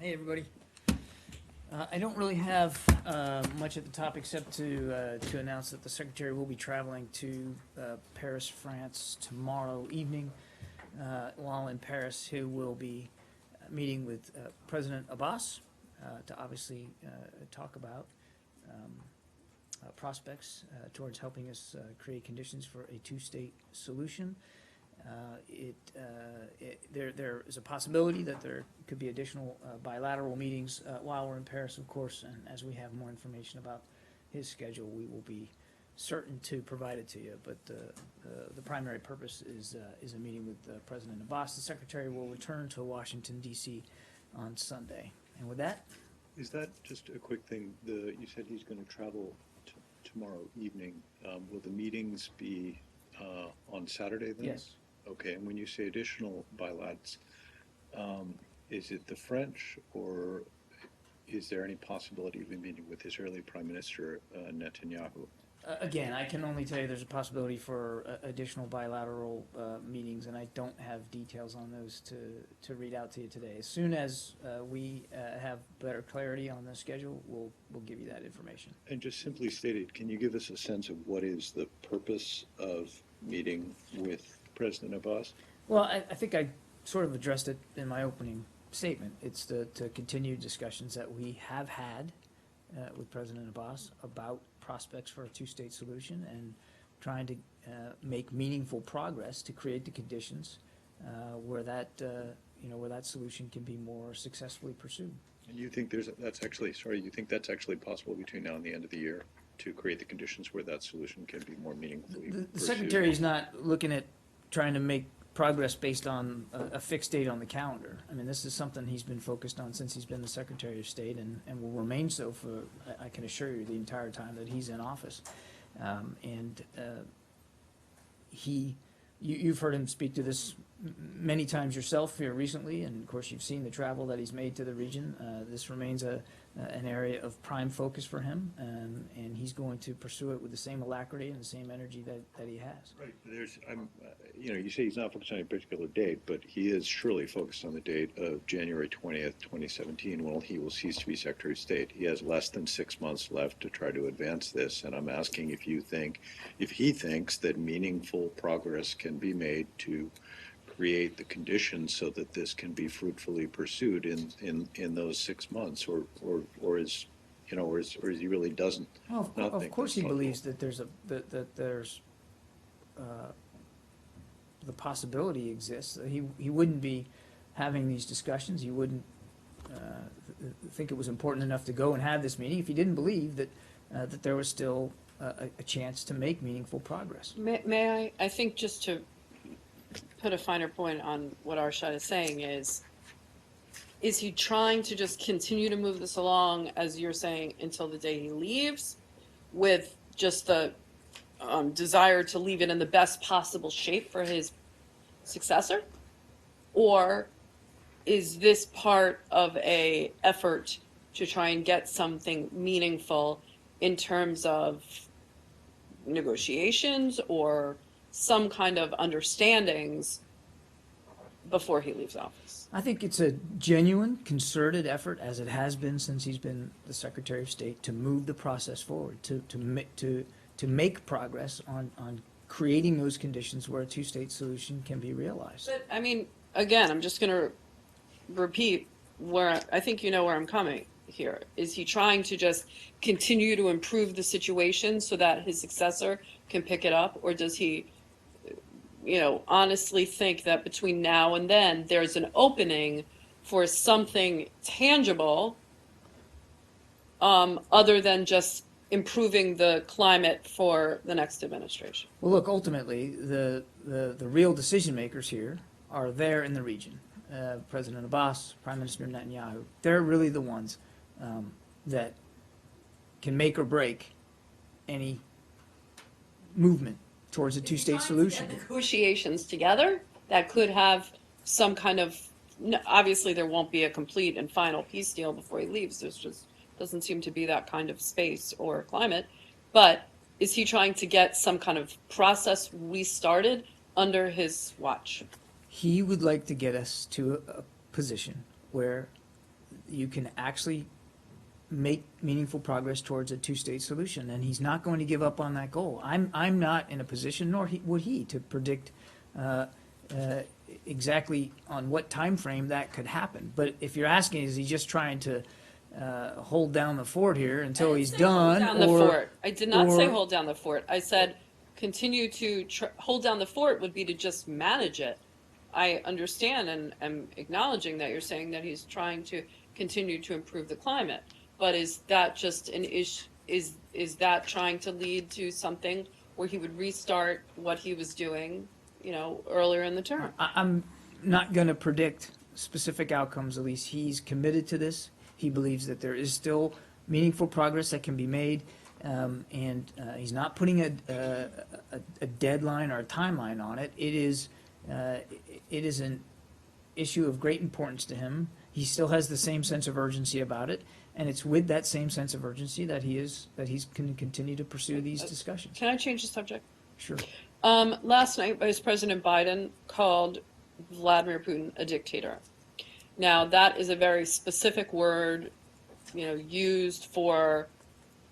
Hey, everybody. I don't really have much at the top except to announce that the Secretary will be traveling to Paris, France tomorrow evening. While in Paris, he will be meeting with President Abbas to obviously talk about prospects towards helping us create conditions for a two-state solution. There is a possibility that there could be additional bilateral meetings while we're in Paris, of course, and as we have more information about his schedule, we will be certain to provide it to you. But the primary purpose is a meeting with President Abbas. The Secretary will return to Washington, D.C. on Sunday. And with that, Is that just a quick thing? You said he's going to travel tomorrow evening. Will the meetings be on Saturday then? yes. Okay, and when you say additional bilats, is it the French, or is there any possibility of a meeting with Israeli Prime Minister Netanyahu? Again, I can only tell you there's a possibility for additional bilateral meetings, and I don't have details on those to read out to you today. As soon as we have better clarity on the schedule, we'll give you that information. And just simply stated, can you give us a sense of what is the purpose of meeting with President Abbas? Well, I think I sort of addressed it in my opening statement. It's to continue discussions that we have had with President Abbas about prospects for a two-state solution and trying to make meaningful progress to create the conditions where that solution can be more successfully pursued. And you think you think that's actually possible between now and the end of the year to create the conditions where that solution can be more meaningfully The pursued? Secretary is not looking at trying to make progress based on a fixed date on the calendar. I mean, this is something he's been focused on since he's been the Secretary of State and will remain so for, I can assure you, the entire time that he's in office. You've heard him speak to this many times yourself here recently, and of course you've seen the travel that he's made to the region. This remains an area of prime focus for him, and he's going to pursue it with the same alacrity and the same energy that he has. Right. You say he's not focused on a particular date, but he is surely focused on the date of January 20th, 2017, when he will cease to be Secretary of State. He has less than 6 months left to try to advance this, and I'm asking if he thinks that meaningful progress can be made to create the conditions so that this can be fruitfully pursued in those 6 months, or is he really doesn't? Well, of course he believes that there's the possibility exists. He wouldn't be having these discussions. He wouldn't think it was important enough to go and have this meeting if he didn't believe that there was still a chance to make meaningful progress. May I think just to put a finer point on what Arshad is saying is he trying to just continue to move this along, as you're saying, until the day he leaves, with just the desire to leave it in the best possible shape for his successor? Or is this part of a effort to try and get something meaningful in terms of negotiations or some kind of understandings before he leaves office? I think it's a genuine, concerted effort, as it has been since he's been the Secretary of State, to move the process forward, to make progress on creating those conditions where a two-state solution can be realized. But, I mean, again, I'm just going to repeat where I think you know where I'm coming here. Is he trying to just continue to improve the situation so that his successor can pick it up, or does he honestly think that between now and then there's an opening for something tangible other than just improving the climate for the next administration? Well, look, ultimately, the real decision makers here are there in the region. President Abbas, Prime Minister Netanyahu, they're really the ones that can make or break any movement towards a two-state solution. Negotiations together that could have some kind of, obviously there won't be a complete and final peace deal before he leaves. There's just doesn't seem to be that kind of space or climate. But is he trying to get some kind of process restarted under his watch? He would like to get us to a position where you can actually make meaningful progress towards a two-state solution, and he's not going to give up on that goal. I'm not in a position, nor would he, to predict exactly on what time frame that could happen. But if you're asking, is he just trying to hold down the fort here until he's done? Hold down the fort. I did not say or- hold down the fort. I said continue to hold down the fort would be to just manage it. I understand and am acknowledging that you're saying that he's trying to continue to improve the climate. But is that just an issue? Is that trying to lead to something where he would restart what he was doing, earlier in the term? I'm not going to predict specific outcomes, Elise. He's committed to this. He believes that there is still meaningful progress that can be made, and he's not putting a deadline or a timeline on it. It is an issue of great importance to him. He still has the same sense of urgency about it, and it's with that same sense of urgency that he's going to continue to pursue these discussions. Can I change the subject? Sure. Last night, Vice President Biden called Vladimir Putin a dictator. Now, that is a very specific word, used for,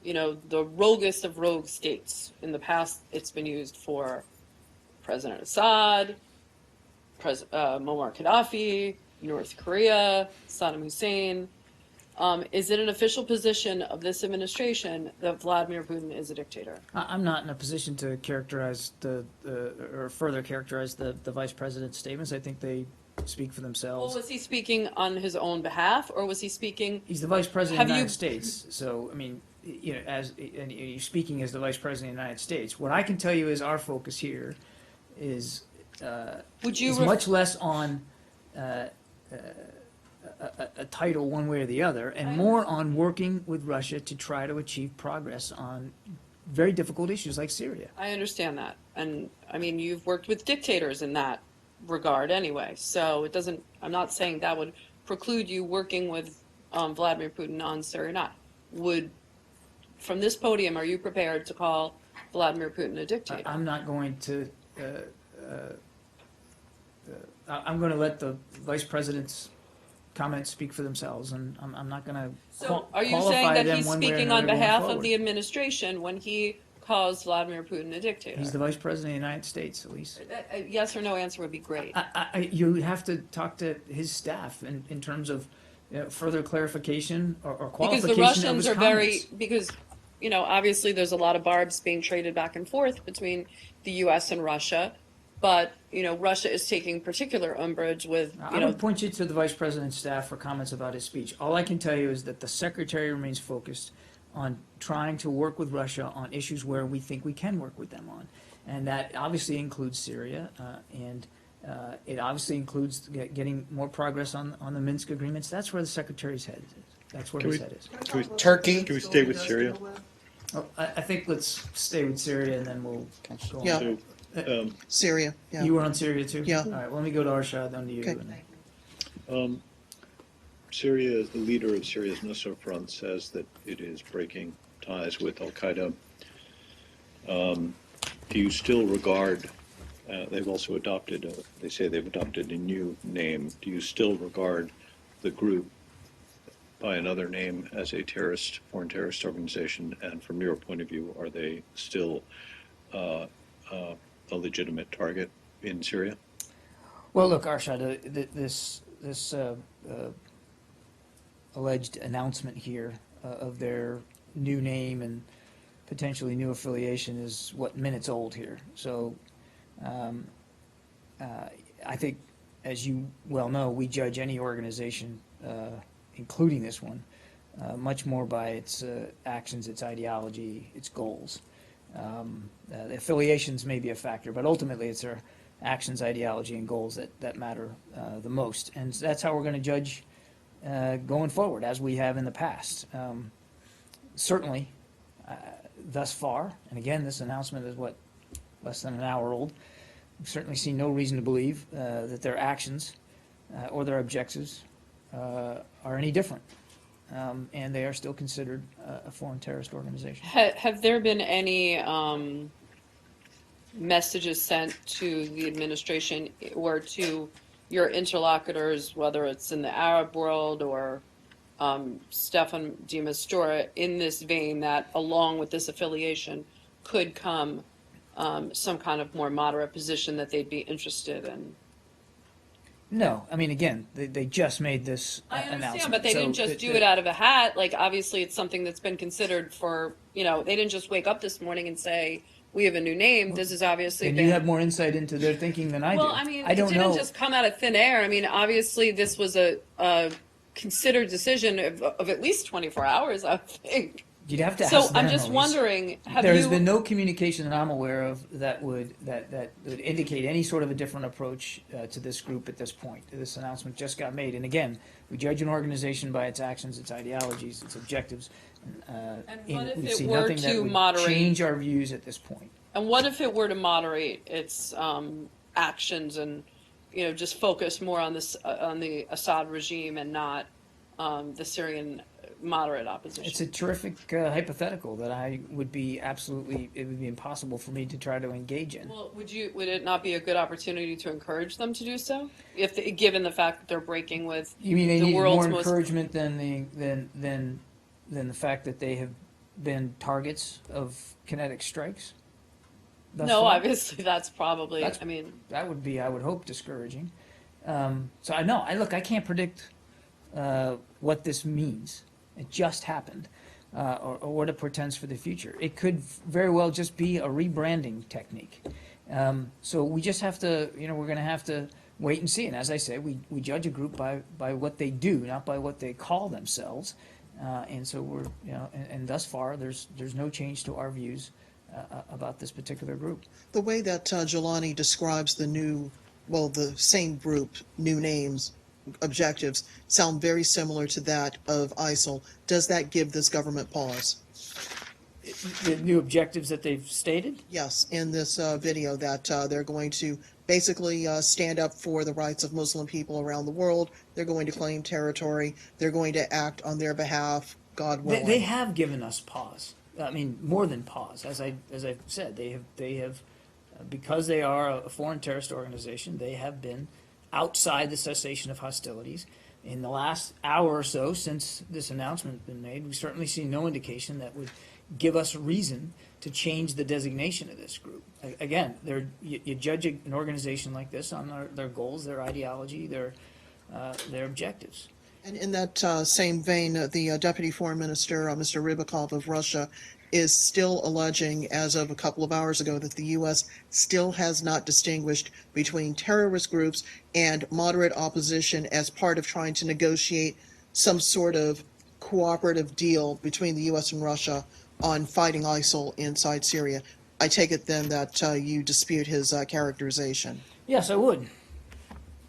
the roguest of rogue states. In the past, it's been used for President Assad, Muammar Gaddafi, North Korea, Saddam Hussein. Is it an official position of this administration that Vladimir Putin is a dictator? I'm not in a position to characterize or further characterize the vice president's statements. I think they speak for Well, themselves. was he speaking on his own behalf, or was he speaking? He's the vice president of the Have United States, so I mean, and you're speaking as the vice president of the United States. What I can tell you is our focus here is Would you is much less on a title one way or the other, and more on working with Russia to try to achieve progress on very difficult issues like Syria. I understand that, and I mean, you've worked with dictators in that regard anyway. So it doesn't. I'm not saying that would preclude you working with Vladimir Putin on Syria or not. From this podium, are you prepared to call Vladimir Putin a dictator? I'm not going to. I'm going to let the vice president's comments speak for themselves, and I'm not going to So are you qualify saying that them he's one way or speaking on another going behalf of forward. the administration when he calls Vladimir Putin a dictator? He's the vice president of the United States, Elise. A yes or no answer would be great. You have to talk to his staff in terms of further clarification or Because qualification the of Russians his are comments. because, obviously there's a lot of barbs being traded back and forth between the U.S. and Russia, but, Russia is taking particular umbrage with, I would point you to the vice president's staff for comments about his speech. All I can tell you is that the secretary remains focused on trying to work with Russia on issues where we think we can work with them on. And that obviously includes Syria, and it obviously includes getting more progress on the Minsk agreements. That's where the secretary's head is. That's where Can his we- head is. Can we, Turkey. can we stay with Syria? Oh, I think let's stay with Syria and then we'll go on. Yeah. So, Syria, yeah. You were on Syria too? Yeah. All right, well, let me go to Arshad, then to you. Okay. and- Syria, the leader of Syria's Nusra Front says that it is breaking ties with Al-Qaeda. Do you still regard, they've also adopted, they say they've adopted a new name. Do you still regard the group by another name as a foreign terrorist organization? And from your point of view, are they still a legitimate target in Syria? Well, look, Arshad, this alleged announcement here of their new name and potentially new affiliation is minutes old here. So I think, as you well know, we judge any organization, including this one, much more by its actions, its ideology, its goals. The affiliations may be a factor, but ultimately it's their actions, ideology, and goals that matter the most. And that's how we're going to judge going forward, as we have in the past. Certainly, thus far, and again, this announcement is less than an hour old, we've certainly seen no reason to believe that their actions or their objectives are any different. And they are still considered a foreign terrorist organization. Have there been any messages sent to the administration or to your interlocutors, whether it's in the Arab world or Stefan de Mistura in this vein, that along with this affiliation could come some kind of more moderate position that they'd be interested in. No, I mean, again, they just made this I announcement. understand, but they didn't so just the- do it out of a hat. Like, obviously, it's something that's been considered for, you know, they didn't just wake up this morning and say, we have a new name. This is obviously And been. you have more insight into their thinking than I do. Well, I mean, I it don't didn't know. just come out of thin air. I mean, obviously, this was a considered decision of at least 24 hours, I think. You'd have to ask So them, I'm just Elise. wondering, have There you? has been no communication that I'm aware of that would indicate any sort of a different approach to this group at this point. This announcement just got made, and again, we judge an organization by its actions, its ideologies, its objectives. And what if we it see were nothing that to would moderate- change our views at this point. And what if it were to moderate its actions and, you know, just focus more on this on the Assad regime and not the Syrian moderate opposition? It's a terrific hypothetical that it would be impossible for me to try to engage in. Well, would it not be a good opportunity to encourage them to do so, given the fact that they're breaking with? You mean they the need world's more most- encouragement than the fact that they have been targets of kinetic strikes? thus No, far? obviously that's probably. That's- I mean, That would be, I would hope, discouraging. So I know, I can't predict what this means. It just happened, or what it portends for the future. It could very well just be a rebranding technique. So we just have to, we're going to have to wait and see. And as I say, we judge a group by what they do, not by what they call themselves. And so we're, and thus far, there's no change to our views about this particular group. The way that Jelani describes the same group, new names, objectives, sound very similar to that of ISIL. Does that give this government pause? The new objectives that they've stated? Yes, in this video that they're going to basically stand up for the rights of Muslim people around the world. They're going to claim territory. They're going to act on their behalf, God willing. They have given us pause. I mean, more than pause. As I've said, they have, because they are a foreign terrorist organization, they have been outside the cessation of hostilities. In the last hour or so since this announcement has been made, we've certainly seen no indication that would give us reason to change the designation of this group. Again, you judge an organization like this on their goals, their ideology, their objectives. And in that same vein, the Deputy Foreign Minister, Mr. Rybakov of Russia, is still alleging, as of a couple of hours ago, that the U.S. still has not distinguished between terrorist groups and moderate opposition as part of trying to negotiate some sort of cooperative deal between the U.S. and Russia on fighting ISIL inside Syria. I take it then that you dispute his characterization. Yes, I would.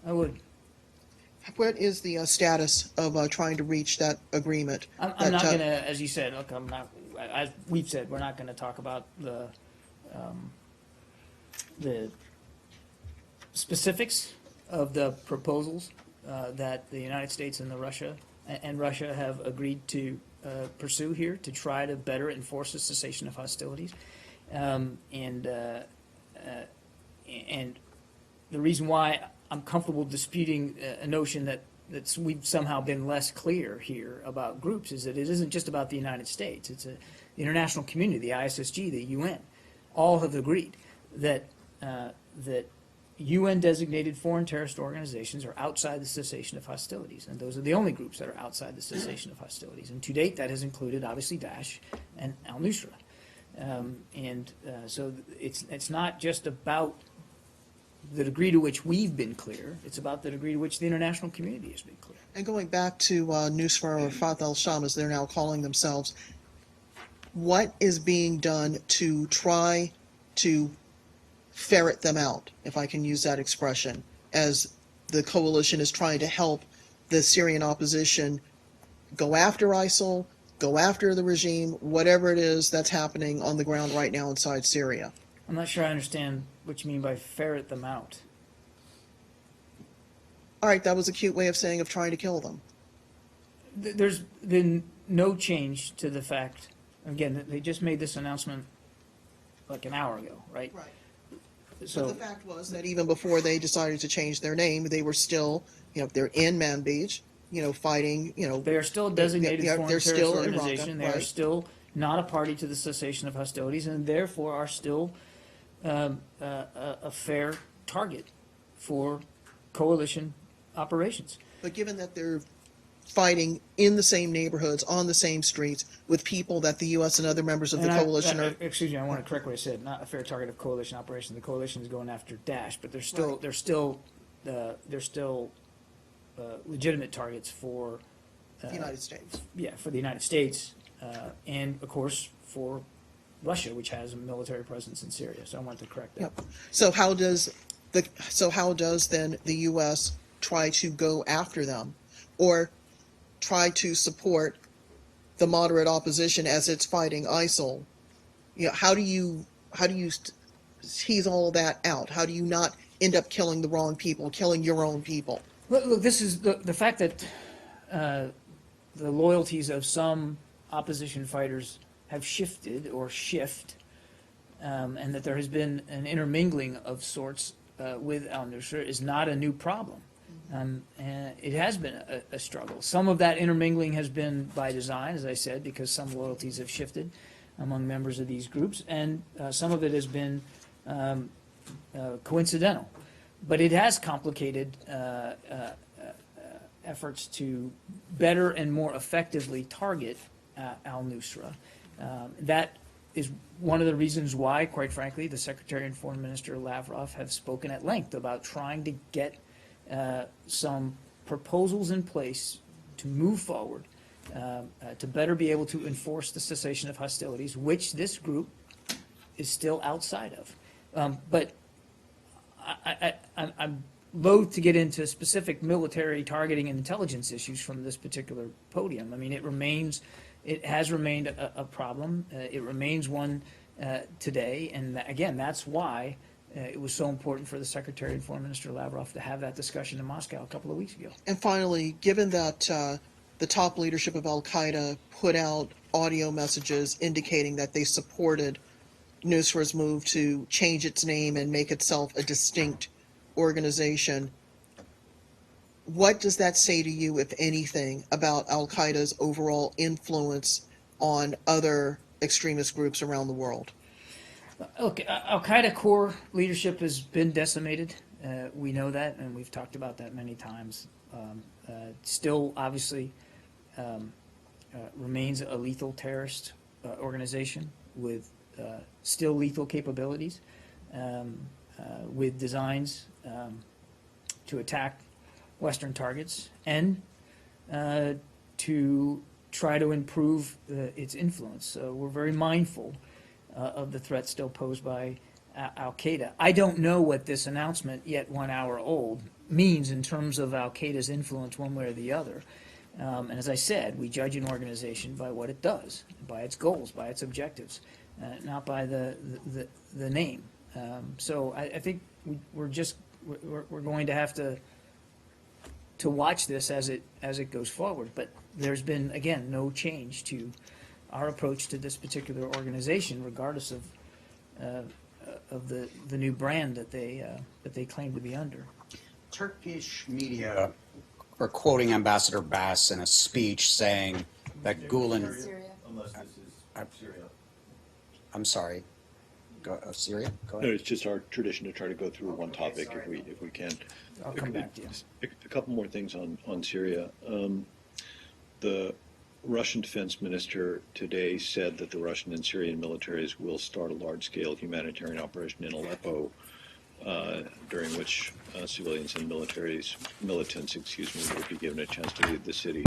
I would. What is the status of trying to reach that agreement? I'm not going to, as you said, look, I'm not, as we've said, we're not going to talk about the specifics of the proposals that the United States and Russia have agreed to pursue here to try to better enforce the cessation of hostilities. And the reason why I'm comfortable disputing a notion that we've somehow been less clear here about groups is that it isn't just about the United States. It's the international community, the ISSG, the UN, all have agreed that UN-designated foreign terrorist organizations are outside the cessation of hostilities, and those are the only groups that are outside the cessation of hostilities. And to date, that has included, obviously, Daesh and al-Nusra. So it's not just about the degree to which we've been clear, it's about the degree to which the international community has been clear. And going back to Nusra or Fath al-Sham, as they're now calling themselves, what is being done to try to ferret them out, if I can use that expression, as the coalition is trying to help the Syrian opposition go after ISIL, go after the regime, whatever it is that's happening on the ground right now inside Syria? I'm not sure I understand what you mean by ferret them out. All right, that was a cute way of saying of trying to kill them. There's been no change to the fact, again, that they just made this announcement like an hour ago, right? Right. So, But the fact was that even before they decided to change their name, they were still, they're in Manbij. fighting, They are still a designated they're foreign still terrorist in Raqqa, organization. They are right. still not a party to the cessation of hostilities, and therefore are still a fair target for coalition operations. But given that they're fighting in the same neighborhoods, on the same streets, with people that the U.S. and other members of the And I- coalition are, excuse me, I want to correct what I said. Not a fair target of coalition operations. The coalition is going after Daesh, but they're still legitimate targets for the United States. for the United States, and of course for Russia, which has a military presence in Syria. So I want to correct that. Yep. So how does then the U.S. try to go after them, or try to support the moderate opposition as it's fighting ISIL? How do you tease all of that out? How do you not end up killing the wrong people, killing your own people? Look, this is the fact that the loyalties of some opposition fighters have shifted or shift, and that there has been an intermingling of sorts with al-Nusra is not a new problem. And it has been a struggle. Some of that intermingling has been by design, as I said, because some loyalties have shifted among members of these groups, and some of it has been coincidental. But it has complicated efforts to better and more effectively target al-Nusra. That is one of the reasons why, quite frankly, the Secretary and Foreign Minister Lavrov have spoken at length about trying to get some proposals in place to move forward, to better be able to enforce the cessation of hostilities, which this group is still outside of. But I'm loath to get into specific military targeting and intelligence issues from this particular podium. I mean, it has remained a problem. It remains one today, and again, that's why it was so important for the Secretary and Foreign Minister Lavrov to have that discussion in Moscow a couple of weeks ago. And finally, given that the top leadership of al-Qaeda put out audio messages indicating that they supported Nusra's move to change its name and make itself a distinct organization, what does that say to you, if anything, about al-Qaeda's overall influence on other extremist groups around the world? Look, al-Qaeda core leadership has been decimated. We know that, and we've talked about that many times. Still, obviously, remains a lethal terrorist organization with still lethal capabilities, with designs to attack Western targets and to try to improve its influence. We're very mindful of the threat still posed by al-Qaeda. I don't know what this announcement, yet 1 hour old, means in terms of al-Qaeda's influence one way or the other. And as I said, we judge an organization by what it does, by its goals, by its objectives, not by the name. So I think we're going to have to watch this as it goes forward. But there's been, again, no change to our approach to this particular organization, regardless of the new brand that they claim to be under. Turkish media are quoting Ambassador Bass in a speech saying that Gulen. Unless this is Syria. I'm sorry. Syria? Go No, ahead. it's just our tradition to try to go through one topic if we can. I'll come back to you. A couple more things on Syria. The Russian defense minister today said that the Russian and Syrian militaries will start a large-scale humanitarian operation in Aleppo, during which civilians and militants, will be given a chance to leave the city.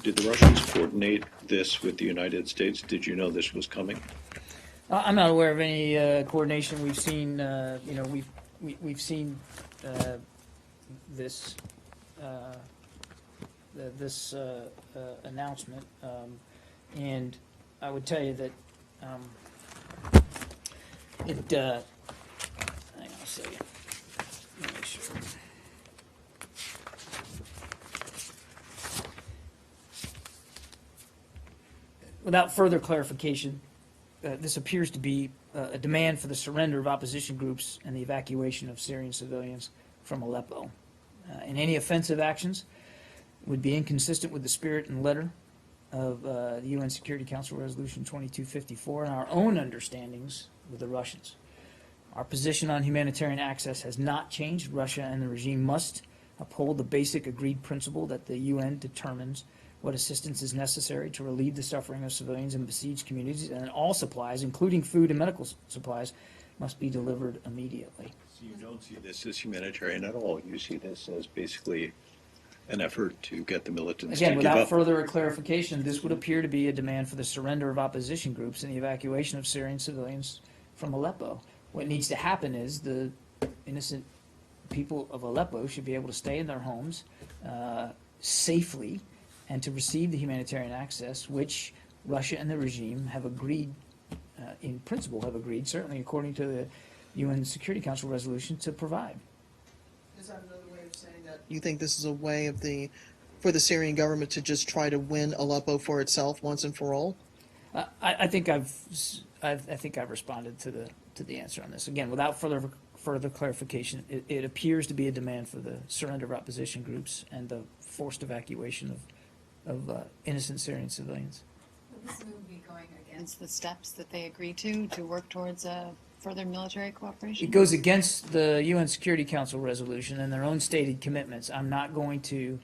Did the Russians coordinate this with the United States? Did you know this was coming? I'm not aware of any coordination. We've seen, we've seen this announcement, and I would tell you that it. Hang on a second. Let me make sure. Without further clarification, this appears to be a demand for the surrender of opposition groups and the evacuation of Syrian civilians from Aleppo. In any offensive actions, would be inconsistent with the spirit and letter of the UN Security Council Resolution 2254 and our own understandings with the Russians. Our position on humanitarian access has not changed. Russia and the regime must uphold the basic agreed principle that the UN determines what assistance is necessary to relieve the suffering of civilians in besieged communities, and all supplies, including food and medical supplies, must be delivered immediately. So you don't see this as humanitarian at all. You see this as basically an effort to get the militants to Again, give without up. further clarification, this would appear to be a demand for the surrender of opposition groups and the evacuation of Syrian civilians from Aleppo. What needs to happen is the innocent people of Aleppo should be able to stay in their homes safely and to receive the humanitarian access which Russia and the regime have agreed, in principle have agreed, certainly according to the UN Security Council resolution, to provide. Is that another way of saying that you think this is a way for the Syrian government to just try to win Aleppo for itself once and for all? I think I've responded to the answer on this. Again, without further clarification, it appears to be a demand for the surrender of opposition groups and the forced evacuation of innocent Syrian civilians. Would this move be going against the steps that they agreed to work towards further military cooperation? It goes against the UN Security Council resolution and their own stated commitments. I'm not going to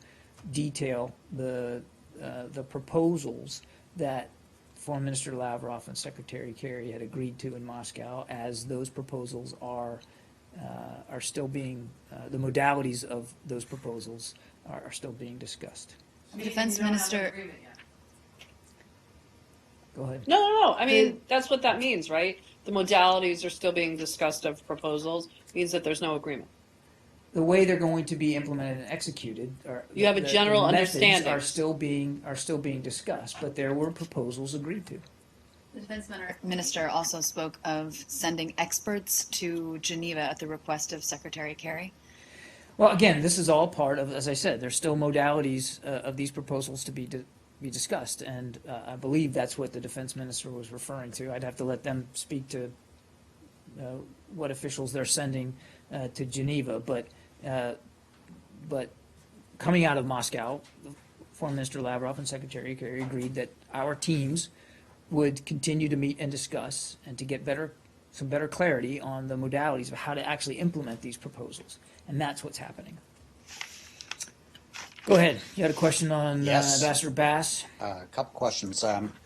detail the proposals that Foreign Minister Lavrov and Secretary Kerry had agreed to in Moscow, as those proposals are still being, the modalities of those proposals are still being discussed. The defense minister, Go ahead. No. I mean, that's what that means, right? The modalities are still being discussed of proposals, means that there's no agreement. The way they're going to be implemented and executed, or You have a general the methods understanding. are still being discussed, but there were proposals agreed to. the defense minister also spoke of sending experts to Geneva at the request of Secretary Kerry. Well, again, this is all part of, as I said, there's still modalities of these proposals to be discussed, and I believe that's what the defense minister was referring to. I'd have to let them speak to what officials they're sending to Geneva, but coming out of Moscow, Foreign Minister Lavrov and Secretary Kerry agreed that our teams would continue to meet and discuss and to get some better clarity on the modalities of how to actually implement these proposals. And that's what's happening. Go ahead. You had a question on Yes. Ambassador Bass? A couple questions.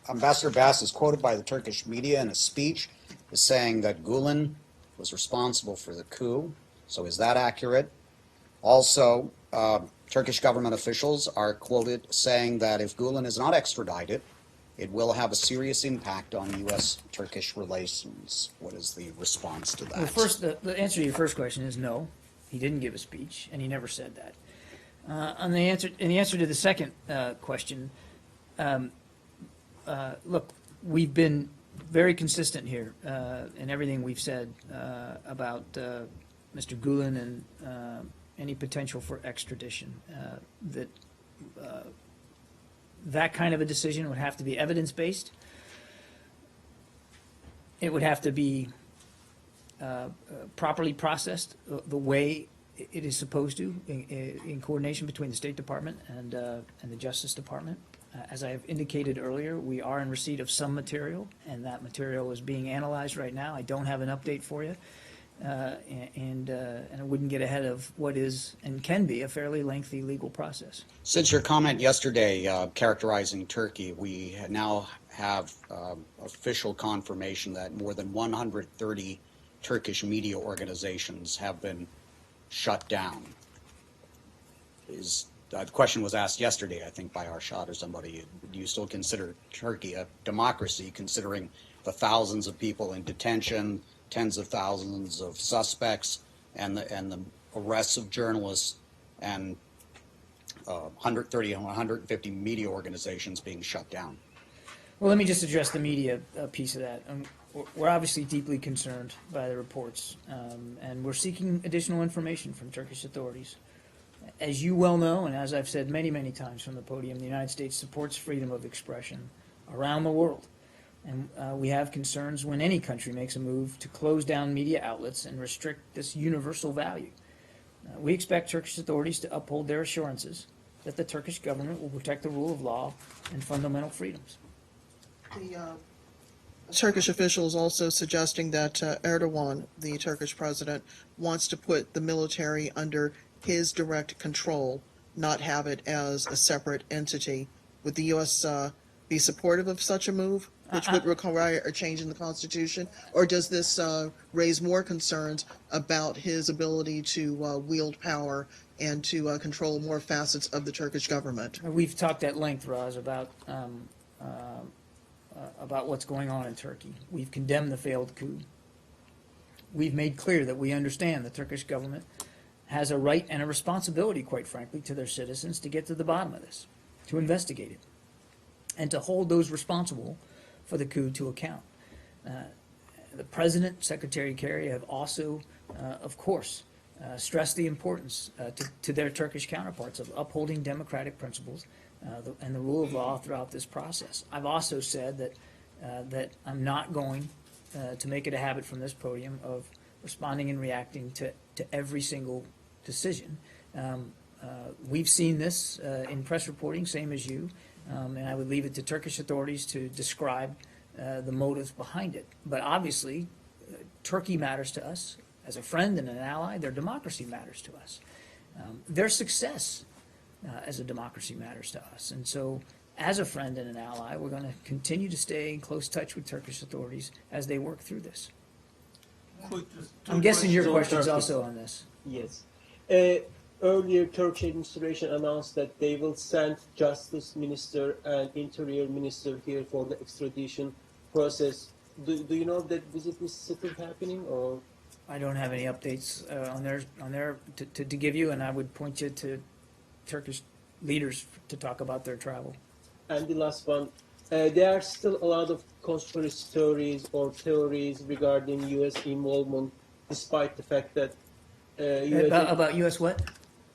Ambassador Bass is quoted by the Turkish media in a speech as saying that Gulen was responsible for the coup. So is that accurate? Also, Turkish government officials are quoted saying that if Gulen is not extradited, it will have a serious impact on U.S.-Turkish relations. What is the response to that? Well, first, the answer to your first question is no. He didn't give a speech, and he never said that. In the answer to the second question, look, we've been very consistent here in everything we've said about Mr. Gulen and any potential for extradition. That kind of a decision would have to be evidence-based. It would have to be properly processed the way it is supposed to, in coordination between the State Department and the Justice Department. As I have indicated earlier, we are in receipt of some material, and that material is being analyzed right now. I don't have an update for you, and I wouldn't get ahead of what is and can be a fairly lengthy legal process. Since your comment yesterday characterizing Turkey, we now have official confirmation that more than 130 Turkish media organizations have been shut down. The question was asked yesterday, I think, by Arshad or somebody. Do you still consider Turkey a democracy, considering the thousands of people in detention, tens of thousands of suspects, and the arrests of journalists, and 130 and 150 media organizations being shut down? Well, let me just address the media piece of that. We're obviously deeply concerned by the reports, and we're seeking additional information from Turkish authorities. As you well know, and as I've said many, many times from the podium, the United States supports freedom of expression around the world. And we have concerns when any country makes a move to close down media outlets and restrict this universal value. We expect Turkish authorities to uphold their assurances that the Turkish government will protect the rule of law and fundamental freedoms. The Turkish officials also suggesting that Erdogan, the Turkish president, wants to put the military under his direct control, not have it as a separate entity. Would the U.S. Be supportive of such a move, which would require a change in the Constitution? Or does this raise more concerns about his ability to wield power and to control more facets of the Turkish government? We've talked at length, Roz, about what's going on in Turkey. We've condemned the failed coup. We've made clear that we understand the Turkish government has a right and a responsibility, quite frankly, to their citizens to get to the bottom of this, to investigate it, and to hold those responsible for the coup to account. The President, Secretary Kerry have also, of course, stressed the importance to their Turkish counterparts of upholding democratic principles and the rule of law throughout this process. I've also said that I'm not going to make it a habit from this podium of responding and reacting to every single decision. We've seen this in press reporting, same as you, and I would leave it to Turkish authorities to describe the motives behind it. But obviously, Turkey matters to us as a friend and an ally. Their democracy matters to us. Their success as a democracy matters to us. And so, as a friend and an ally, we're going to continue to stay in close touch with Turkish authorities as they work through this. I'm guessing your question's also on this. Yes. Earlier, Turkish administration announced that they will send Justice Minister and Interior Minister here for the extradition process. Do you know that visit is still happening, or? I don't have any updates on their to give you, and I would point you to Turkish leaders to talk about their travel. And the last one, there are still a lot of conspiracy theories or theories regarding U.S. involvement, despite the fact that About U.S. what?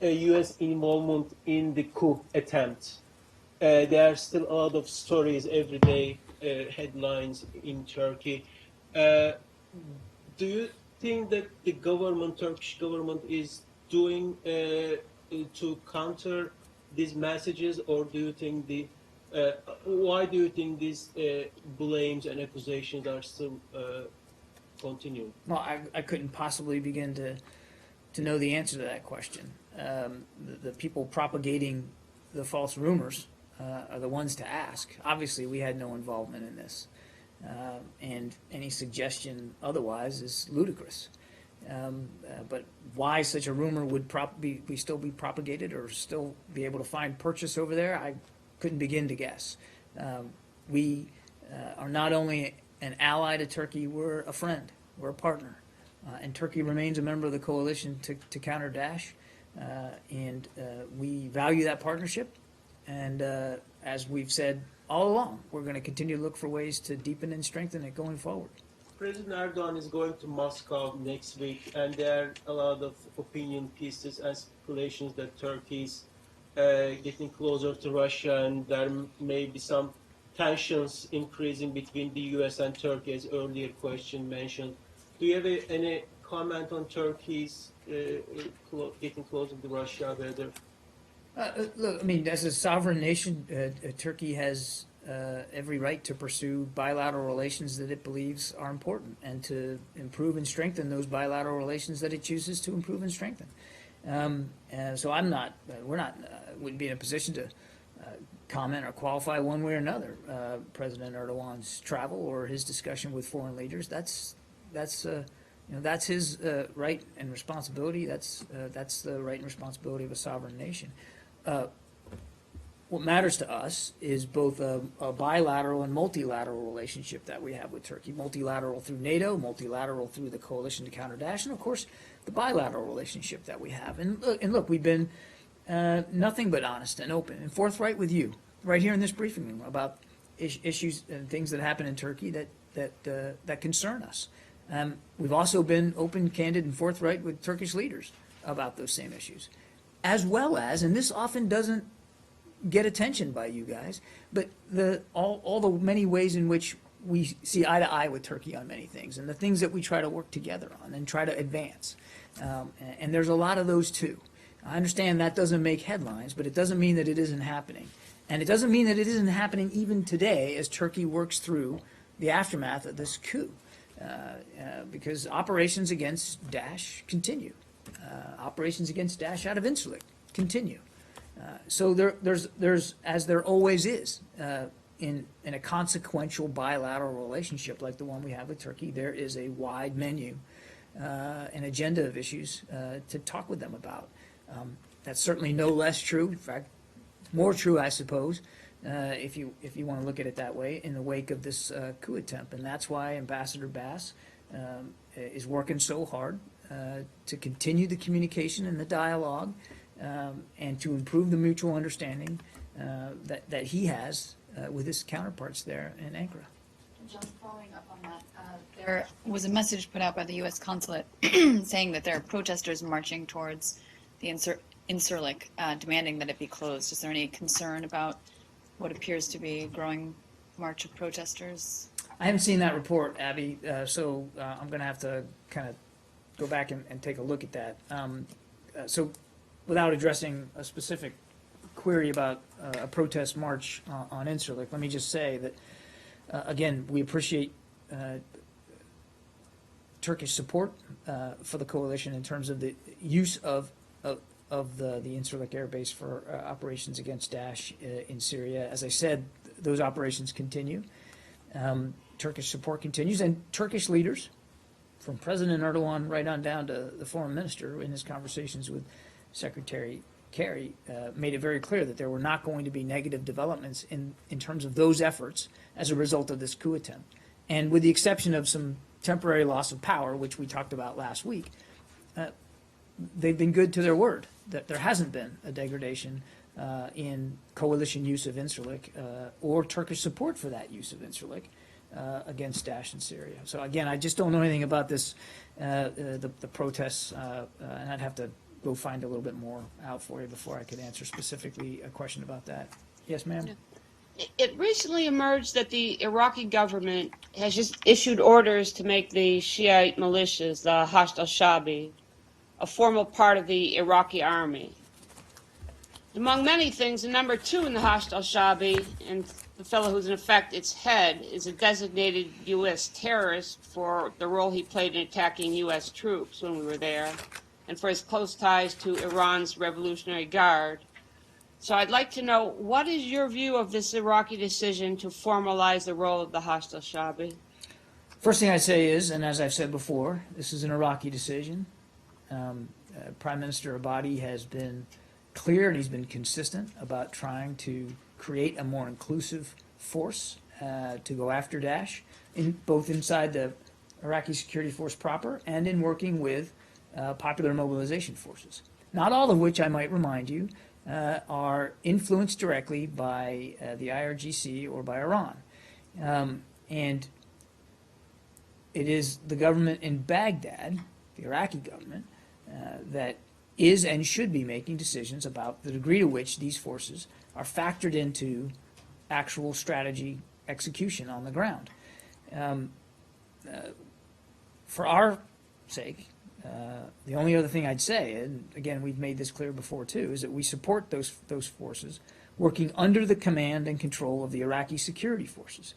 U.S. involvement in the coup attempt. There are still a lot of stories every day, headlines in Turkey. Do you think that the government, Turkish government, is doing to counter these messages, or do you think why do you think these blames and accusations are still continuing? Well, I couldn't possibly begin to know the answer to that question. The people propagating the false rumors are the ones to ask. Obviously, we had no involvement in this, and any suggestion otherwise is ludicrous. But why such a rumor would still be propagated or still be able to find purchase over there, I couldn't begin to guess. We are not only an ally to Turkey, we're a friend, we're a partner. And Turkey remains a member of the coalition to counter Daesh, and we value that partnership. And as we've said all along, we're going to continue to look for ways to deepen and strengthen it going forward. President Erdogan is going to Moscow next week, and there are a lot of opinion pieces and speculations that Turkey is getting closer to Russia, and there may be some tensions increasing between the U.S. and Turkey, as earlier question mentioned. Do you have any comment on Turkey's getting closer to Russia? Whether Look, I mean, as a sovereign nation, Turkey has every right to pursue bilateral relations that it believes are important, and to improve and strengthen those bilateral relations that it chooses to improve and strengthen. So wouldn't be in a position to comment or qualify one way or another President Erdogan's travel or his discussion with foreign leaders. That's his right and responsibility. That's the right and responsibility of a sovereign nation. What matters to us is both a bilateral and multilateral relationship that we have with Turkey. Multilateral through NATO, multilateral through the coalition to counter Daesh, and of course the bilateral relationship that we have. And look, we've been nothing but honest and open and forthright with you right here in this briefing room about issues and things that happen in Turkey that concern us. We've also been open, candid, and forthright with Turkish leaders about those same issues, as well as, and this often doesn't get attention by you guys, but all the many ways in which we see eye to eye with Turkey on many things, and the things that we try to work together on and try to advance. And there's a lot of those too. I understand that doesn't make headlines, but it doesn't mean that it isn't happening. And it doesn't mean that it isn't happening even today as Turkey works through the aftermath of this coup. Because operations against Daesh continue. Operations against Daesh out of Incirlik continue. So there's, as there always is, in a consequential bilateral relationship like the one we have with Turkey, there is a wide menu, an agenda of issues to talk with them about. That's certainly no less true, in fact, more true, I suppose, if you want to look at it that way, in the wake of this coup attempt. And that's why Ambassador Bass is working so hard to continue the communication and the dialogue and to improve the mutual understanding that he has with his counterparts there in Ankara. John, following up on that, there was a message put out by the U.S. consulate saying that there are protesters marching towards the Incirlik, demanding that it be closed. Is there any concern about what appears to be a growing march of protesters? I haven't seen that report, Abby, so I'm going to have to kind of go back and take a look at that. So without addressing a specific query about a protest march on Incirlik, let me just say that, again, we appreciate Turkish support for the coalition in terms of the use of the Incirlik Air Base for operations against Daesh in Syria. As I said, those operations continue. Turkish support continues, and Turkish leaders, from President Erdogan right on down to the foreign minister in his conversations with Secretary Kerry, made it very clear that there were not going to be negative developments in terms of those efforts as a result of this coup attempt. And with the exception of some temporary loss of power, which we talked about last week, they've been good to their word, that there hasn't been a degradation in coalition use of Incirlik or Turkish support for that use of Incirlik against Daesh in Syria. So again, I just don't know anything about this, the protests, and I'd have to go find a little bit more out for you before I could answer specifically a question about that. Yes, ma'am? It recently emerged that the Iraqi government has just issued orders to make the Shiite militias, the Hashd al-Shabi, a formal part of the Iraqi army. Among many things, the number 2 in the Hashd al-Shabi, and the fellow who's in effect its head, is a designated U.S. terrorist for the role he played in attacking U.S. troops when we were there, and for his close ties to Iran's Revolutionary Guard. So I'd like to know, what is your view of this Iraqi decision to formalize the role of the Hashd al-Shabi? First thing I'd say is, and as I've said before, this is an Iraqi decision. Prime Minister Abadi has been clear and he's been consistent about trying to create a more inclusive force to go after Daesh, both inside the Iraqi security force proper and in working with popular mobilization forces. Not all of which, I might remind you, are influenced directly by the IRGC or by Iran. And it is the government in Baghdad, the Iraqi government, that is and should be making decisions about the degree to which these forces are factored into actual strategy execution on the ground. For our sake, the only other thing I'd say, and again, we've made this clear before too, is that we support those forces working under the command and control of the Iraqi security forces.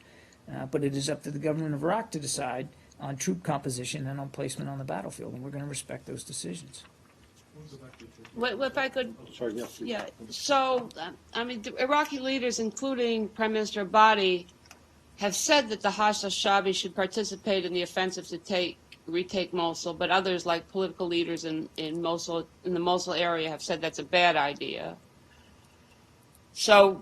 But it is up to the government of Iraq to decide on troop composition and on placement on the battlefield, and we're going to respect those decisions. If I could, Sorry, yeah. yeah. So, I mean, the Iraqi leaders, including Prime Minister Abadi, have said that the Hashd al-Shabi should participate in the offensive to retake Mosul, but others, like political leaders in Mosul, in the Mosul area, have said that's a bad idea. So,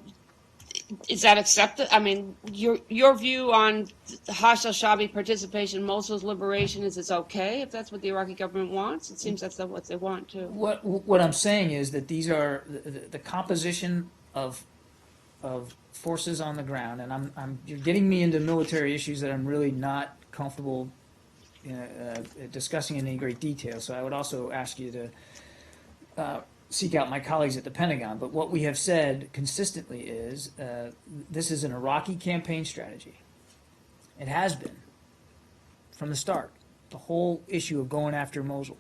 is that accepted? I mean, your view on the Hashd al-Shabi participation in Mosul's liberation is it's okay if that's what the Iraqi government wants? It seems that's what they want too. What I'm saying is that these are the composition of forces on the ground, and you're getting me into military issues that I'm really not comfortable discussing in any great detail. So I would also ask you to seek out my colleagues at the Pentagon. But what we have said consistently is this is an Iraqi campaign strategy. It has been from the start. The whole issue of going after Mosul.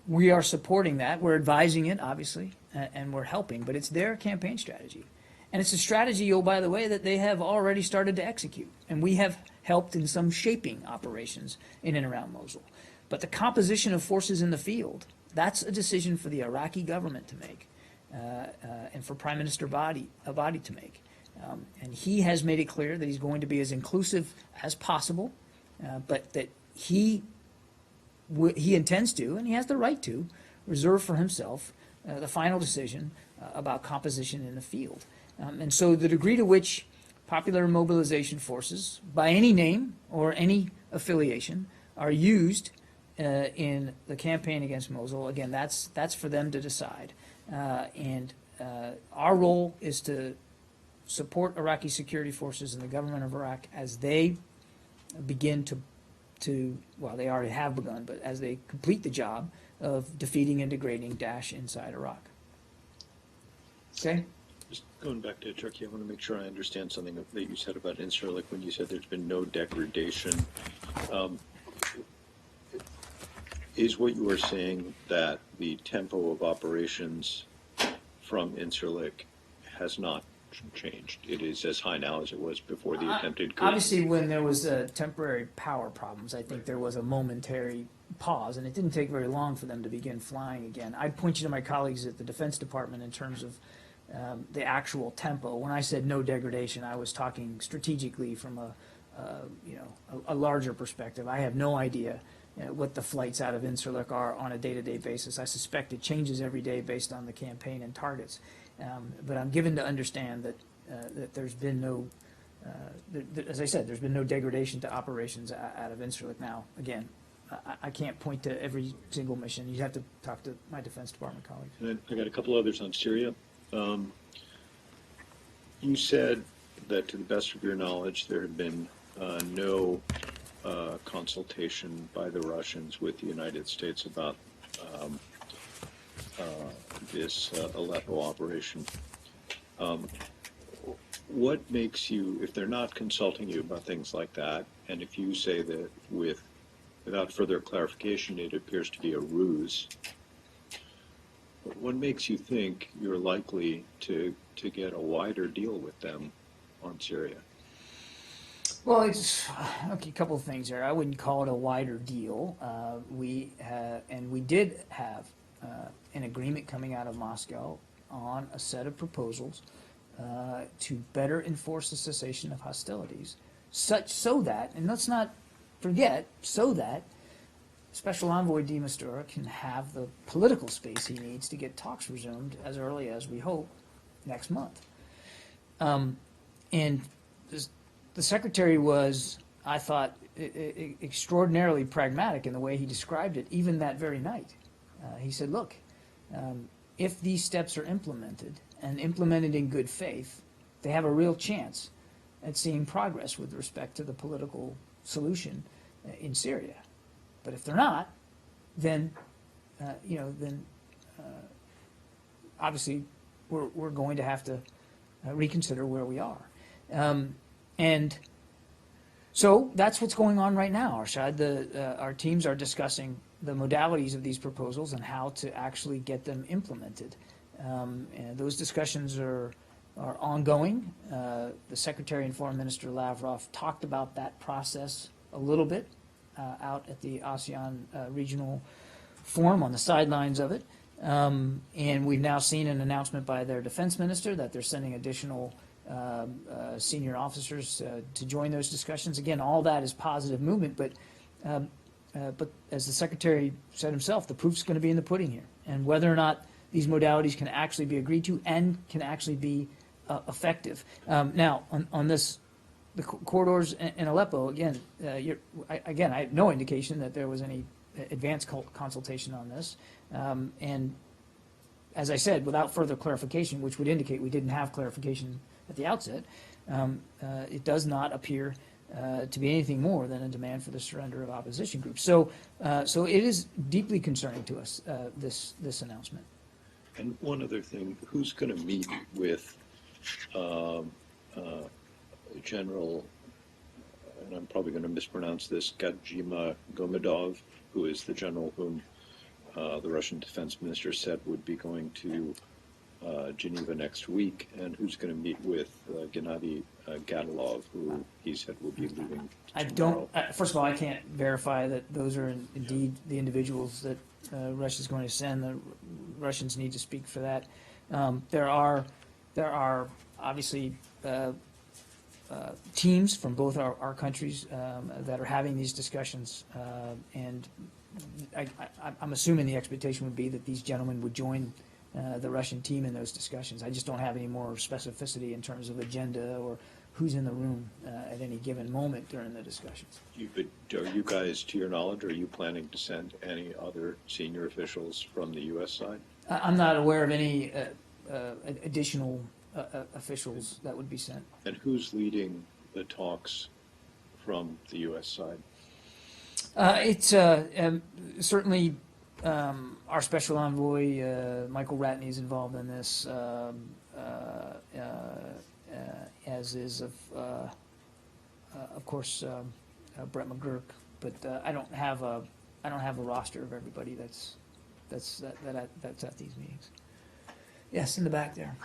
We are supporting that. We're advising it, obviously, and we're helping, but it's their campaign strategy. And it's a strategy, oh, by the way, that they have already started to execute. And we have helped in some shaping operations in and around Mosul. But the composition of forces in the field, that's a decision for the Iraqi government to make, and for Prime Minister Abadi to make. And he has made it clear that he's going to be as inclusive as possible, but that he intends to, and he has the right to, reserve for himself the final decision about composition in the field. And so the degree to which Popular Mobilization Forces, by any name or any affiliation, are used in the campaign against Mosul, again, that's for them to decide. And our role is to support Iraqi security forces and the government of Iraq as they begin well, they already have begun, but as they complete the job of defeating and degrading Daesh inside Iraq. Okay? Just going back to Turkey, I want to make sure I understand something that you said about Incirlik when you said there's been no degradation. Is what you are saying that the tempo of operations from Incirlik has not changed? It is as high now as it was before the attempted coup? Obviously, when there was temporary power problems, I think there was a momentary pause, and it didn't take very long for them to begin flying again. I'd point you to my colleagues at the Defense Department in terms of the actual tempo. When I said no degradation, I was talking strategically from a larger perspective. I have no idea what the flights out of Incirlik are on a day-to-day basis. I suspect it changes every day based on the campaign and targets. But I'm given to understand that there's been no, as I said, there's been no degradation to operations out of Incirlik. Now, again, I can't point to every single mission. You have to talk to my Defense Department colleagues. And I got a couple others on Syria. You said that, to the best of your knowledge, there had been no consultation by the Russians with the United States about this Aleppo operation. What makes you, if they're not consulting you about things like that, and if you say that without further clarification it appears to be a ruse, what makes you think you're likely to get a wider deal with them on Syria? Well, it's okay. A couple of things there. I wouldn't call it a wider deal. We did have an agreement coming out of Moscow on a set of proposals to better enforce the cessation of hostilities, so that, and let's not forget, so that Special Envoy de Mistura can have the political space he needs to get talks resumed as early as we hope next month. And the Secretary was, I thought, extraordinarily pragmatic in the way he described it, even that very night. He said, look, if these steps are implemented, and implemented in good faith, they have a real chance at seeing progress with respect to the political solution in Syria. But if they're not, then, obviously we're going to have to reconsider where we are. And so that's what's going on right now, Arshad. Our teams are discussing the modalities of these proposals and how to actually get them implemented. And those discussions are ongoing. The Secretary and Foreign Minister Lavrov talked about that process a little bit out at the ASEAN Regional Forum on the sidelines of it. And we've now seen an announcement by their defense minister that they're sending additional senior officers to join those discussions. Again, all that is positive movement, but as the Secretary said himself, the proof's going to be in the pudding here, and whether or not these modalities can actually be agreed to and can actually be effective. Now, on this, the corridors in Aleppo, again, I have no indication that there was any advanced consultation on this. And as I said, without further clarification, which would indicate we didn't have clarification at the outset, it does not appear to be anything more than a demand for the surrender of opposition groups. So it is deeply concerning to us, this announcement. And one other thing, who's going to meet with General, and I'm probably going to mispronounce this, Gadzhima Gomedov, who is the general whom the Russian defense minister said would be going to Geneva next week, and who's going to meet with Gennady Gatilov, who he said will be leaving I tomorrow. don't, first of all, I can't verify that those are indeed the individuals that Russia's going to send. The Russians need to speak for that. There are obviously teams from both our countries that are having these discussions, and I'm assuming the expectation would be that these gentlemen would join the Russian team in those discussions. I just don't have any more specificity in terms of agenda or who's in the room at any given moment during the discussions. But are you guys, to your knowledge, are you planning to send any other senior officials from the U.S. side? I'm not aware of any additional officials that would be sent. And who's leading the talks from the U.S. side? It's certainly our special envoy, Michael Ratney, is involved in this, as is of course Brett McGurk. But I don't have a roster of everybody that's at these meetings. Yes, in the back there.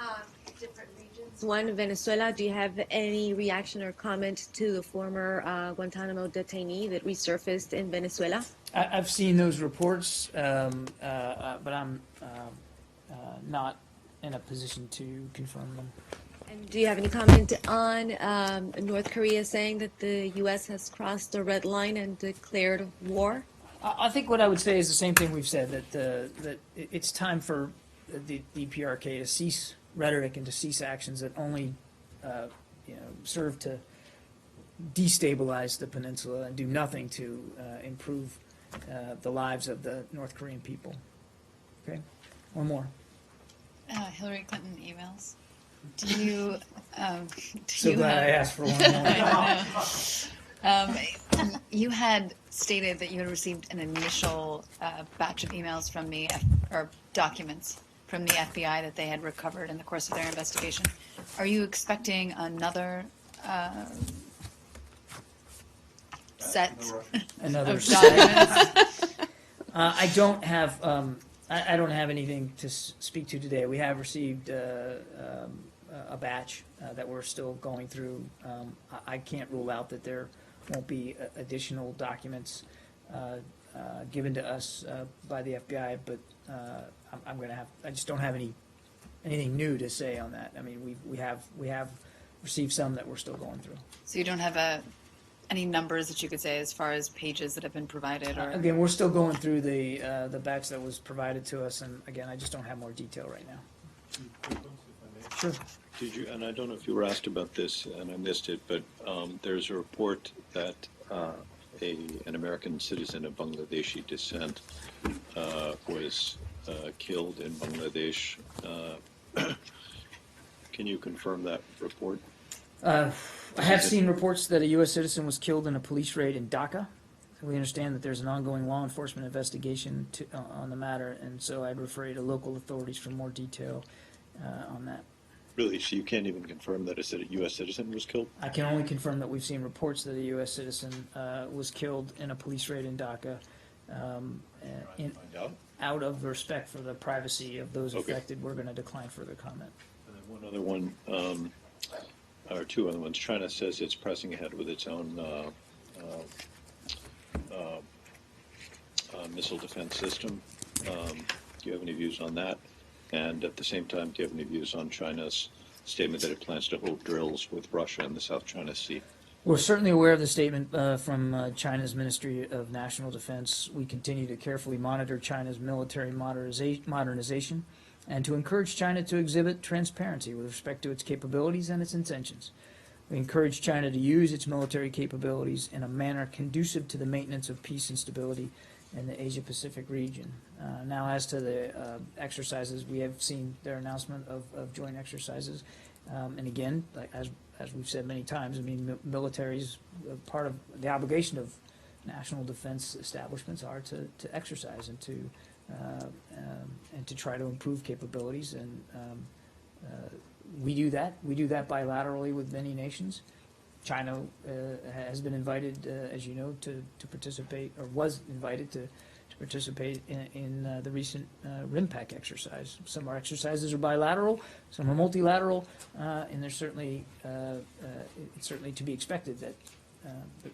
Different regions. One, Venezuela. Do you have any reaction or comment to the former Guantanamo detainee that resurfaced in Venezuela? I've seen those reports, but I'm not in a position to confirm them. And do you have any comment on North Korea saying that the U.S. has crossed the red line and declared war? I think what I would say is the same thing we've said, that it's time for the DPRK to cease rhetoric and to cease actions that only serve to destabilize the peninsula and do nothing to improve the lives of the North Korean people. Okay, one more. Hillary Clinton emails. Do you? So glad I asked for one more. You had stated that you had received an initial batch of emails from the or documents from the FBI that they had recovered in the course of their investigation. Are you expecting another set Another of documents? I don't have I don't have anything to speak to today. We have received a batch that we're still going through. I can't rule out that there won't be additional documents given to us by the FBI, but I'm going to have. I just don't have anything new to say on that. I mean, we have received some that we're still going through. So you don't have any numbers that you could say as far as pages that have been provided, or Again, we're still going through the batch that was provided to us, and again, I just don't have more detail right now. Sure. Did you, and I don't know if you were asked about this and I missed it, but there's a report that an American citizen of Bangladeshi descent was killed in Bangladesh. Can you confirm that report? I have seen reports that a U.S. citizen was killed in a police raid in Dhaka. We understand that there's an ongoing law enforcement investigation on the matter, and so I'd refer you to local authorities for more detail on that. Really? So you can't even confirm that a U.S. citizen was killed? I can only confirm that we've seen reports that a U.S. citizen was killed in a police raid in Dhaka, out of respect for the privacy of those affected. We're going to decline further comment. And then one other one, or two other ones. China says it's pressing ahead with its own missile defense system. Do you have any views on that? And at the same time, do you have any views on China's statement that it plans to hold drills with Russia in the South China Sea? We're certainly aware of the statement from China's Ministry of National Defense. We continue to carefully monitor China's military modernization and to encourage China to exhibit transparency with respect to its capabilities and its intentions. We encourage China to use its military capabilities in a manner conducive to the maintenance of peace and stability in the Asia-Pacific region. Now, as to the exercises, we have seen their announcement of joint exercises. And again, like, as we've said many times, I mean, military's part of the obligation of national defense establishments are to exercise and to try to improve capabilities. And we do that. We do that bilaterally with many nations. China has been invited, as you know, to participate, or was invited to to participate in the recent RIMPAC exercise. Some our exercises are bilateral, some are multilateral, and there's certainly, it's certainly to be expected that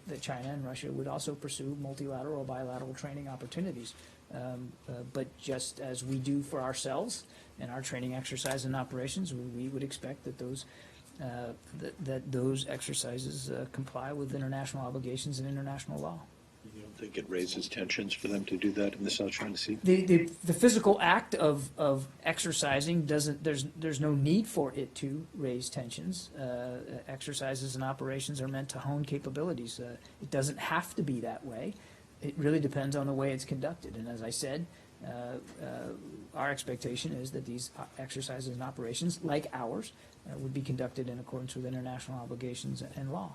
that China and Russia would also pursue multilateral or bilateral training opportunities. But just as we do for ourselves in our training exercise and operations, we would expect that those exercises comply with international obligations and international law. You don't think it raises tensions for them to do that in the South China Sea? The physical act of exercising doesn't, there's no need for it to raise tensions. Exercises and operations are meant to hone capabilities. It doesn't have to be that way. It really depends on the way it's conducted. And as I said, our expectation is that these exercises and operations, like ours, would be conducted in accordance with international obligations and law.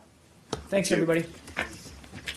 Thanks, everybody.